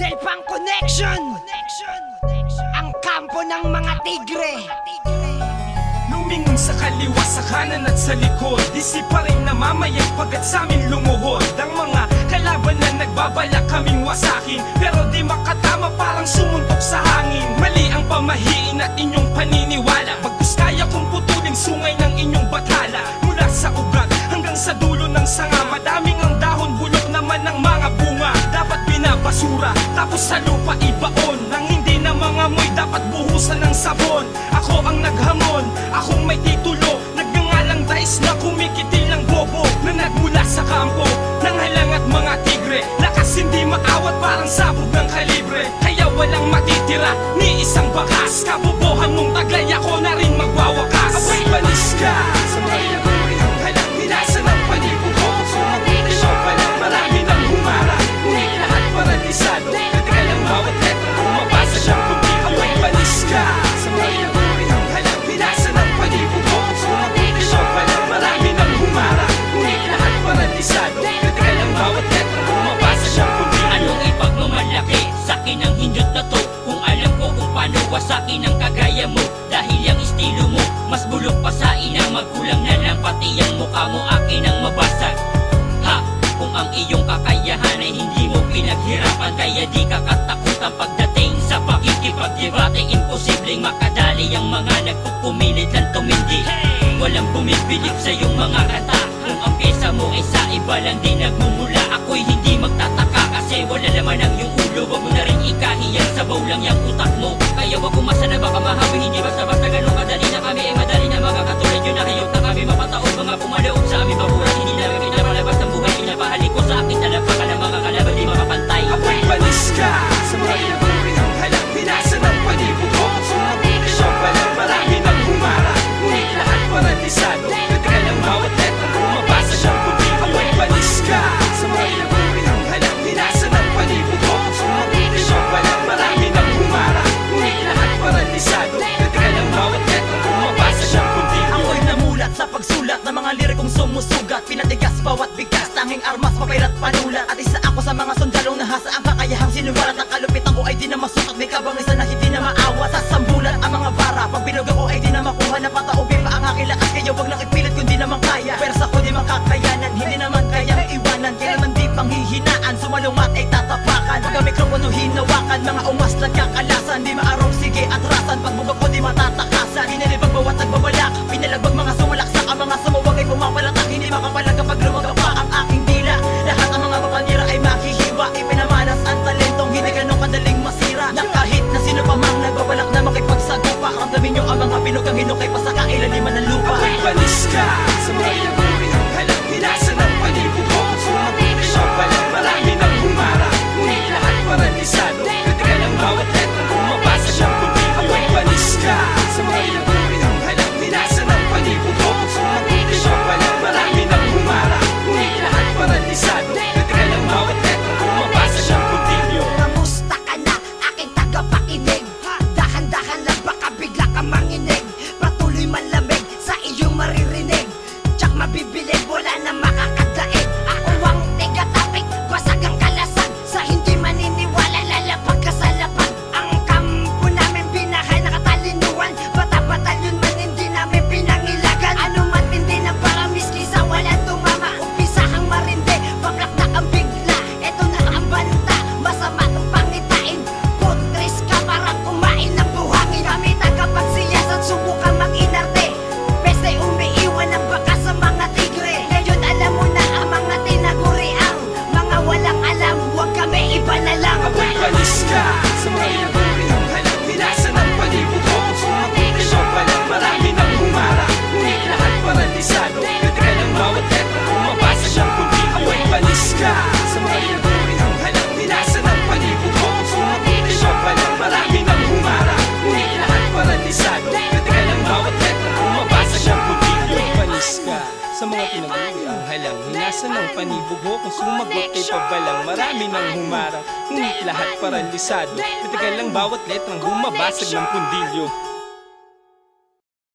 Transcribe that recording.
Del Pang Connection, ang kampo ng mga tigre. Lumingon sa kaliwa, sa kanan at sa likod. Di pa rin namamayag pagkat sa amin lumuhod ang mga kalaban na nagbabalak kaming wasakin, pero di makatama, parang sumuntok sa hangin. Mali ang pamahiin at inyong paniniwala, bagkus kaya kong putulin sungay ng inyong bathala. Mula sa ugat hanggang sa dulo ng sanga, madaming ang dahon, bulok naman ng mga bunga. Dapat binabasura, tapos sa lupa ibaon. Nang hindi na mga moy, dapat buhusan ng sabon. Ako ang naghamon, akong may titulo, nagngangalang dais na kumikitil ng bobo, na nagmula sa kampo ng halang at mga tigre. Lakas hindi maawat, parang sabog ng kalibre, kaya walang matitira ni isang bakas. Kabobohan mong taglay, ako na rin magwawakas. Ako'y panis ka sa may naguri ang halang, hinasa ng palibog ko. Sumagot na siya pa lang, marami nang humara, ngunit lahat paralisado. Kritikal ang bawat letra, umabasa siyang puti. Ako'y panis ka sa may naguri ang halang, hinasa ng palibog ko. Sumagot na siya pa lang, marami nang humara, ngunit lahat paralisado. Kritikal ang bawat letra, umabasa siyang puti. Anong ipagmamalaki sa'kin ang hindot na to, kung alam ko kung paano wasakin ang kagaya mo? Dahil ang estilo mo mas bulok pa sa ina, magkulang na lang pati ang mukha mo akin ang mabasag. Ha! Kung ang iyong kakayahan ay hindi mo pinaghirapan, kaya di ka katakutan pagdating sa pakikipagdebate. Imposibleng makadali ang mga nagpupumilit lang tumindi. Walang bumibilib sa iyong mga kata, kung ang pyesa mo ay sa iba lang di nagmumula. Ako'y hindi magtataka kasi wala naman ang iyong ulo. Wag mo na rin ikahiyan, sabaw lang yung utak mo. Kaya wag umasa na baka mahawi, hindi basta-basta ganun kadali na kami ay madali na mga katulad yun. Nakiyok na kami mapataon, mga pumalaog sa aming baburan. Hindi namin pinapalabas ng buhay, pinapahalik ko sa akin. Talapakan ng mga kalaban, di makapantay. Ako'y panis ka sa may naguri ang halang, hinasa ng palibog ko. Sumagot na siya pa lang, marami nang humara, ngunit lahat paralisado. Kritikal ang bawat letra, umabasa siyang puti. Ako'y panis ka sa may naguri ang halang, hinasa ng palibog ko. Sumagot na siya pa lang, marami nang humara, ngunit lahat paralisado. Kritikal ang bawat letra, umabasa siyang puti. Ako'y namulat sa pagsulat ng mga lirikong sumusugat, pinatigas bawat bigkas, tanging armas, papel at panulat. At isa ako sa mga sundalong nahasa ang kakayahang sinuwalat. Ang kalupitan ko ay di na masukat, may kabangisan na hindi na maawat. Sa sambulan ang mga bara, pag bilog ako ay di na makuha. Napataubin pa ang aking lakas, kaya wag lang ipilit kung di naman kaya. Pwersa ko di makakayanan, hindi naman kayang iwanan. Kaya naman di panghihinaan, sumalungat ay tatapakan. Pag ang mikropono hinawakan, mga umas nagkakalasan. Di maaraw, sige atrasan, pagbubag ko di matatakasan. Inilibag bawat nagbabalak, pinalagbag mga sumalaksak. Ang mga sumuwag ay pumapalatak, hindi makapalag kapag lumaga pa ang aking dila. Lahat ang mga papanira ay mahihiwa, ipinamalas ang talentong hindi ganun kadaling masira. Na kahit na sino pa mang nagbabalak na makipagsagupa, ramdamin nyo ang mga binugang hinukay pa sa kailaliman ng lupa. Ako'y panis ka sa may naguri ang halang, hinasa ng palibog ko. Sumagot na siya pa lang, marami nang humara, ngunit lahat paralisado. Kritikal ang bawat letra, umabasa siyang puti. Ako'y panis ka sa may naguri ang halang, hinasa ng palibog ko. Sumagot na siya pa lang, marami nang humara, ngunit lahat paralisado. Kritikal ang bawat letra, umabasa siyang puti. Kamusta ka na, aking tagapakinig? Dahan-dahan lang baka bigla ka manginig. Patuloy malamig sa iyong maririnig. Tsak mabibilib, wala na makakadaig. Ako ang tigatapik, basag ang kalasag. Sa hindi maniniwala, lalapag ka sa lapag. Ang kampo namin binahay nakatalinuhan. Bata-batalyon man hindi namin pinangilagan. Ano man hindi ng para miski sa walang tumama. Umpisahang marindi, pablak na ang bigla. Eto na ang banta, masama itong pangitain. Putris ka parang kumain ng buhangin. Kami tagapagsiyasan, subukan mag-inarte. Peste umiiwan ng baka sa mga tigre. Ngayon alam mo na ang mga tinaguri ang mga walang alam. Huwag kami, iba na lang. Ako'y panis ka sa may naguri ang halang, hinasa ng palibog ko. Sumagot na siya pa lang, marami nang humara, ngunit lahat paralisado. Kritikal ang bawat letra, umabasa siyang puti. Ako'y panis ka sa may naguri ang halang, hinasa ng palibog ko. Sumagot na siya pa lang, marami nang humara, ngunit lahat paralisado. Kritikal ang bawat letra, umabasa siyang puti. Ako'y panis ka sa mga tinaguri ang halang, hinasa ng panibog ko. Kung sumagot kay pabalang, marami nang humarang, ngunit lahat paralisado. Kritikal ang bawat letrang bumabasag ng pundilyo.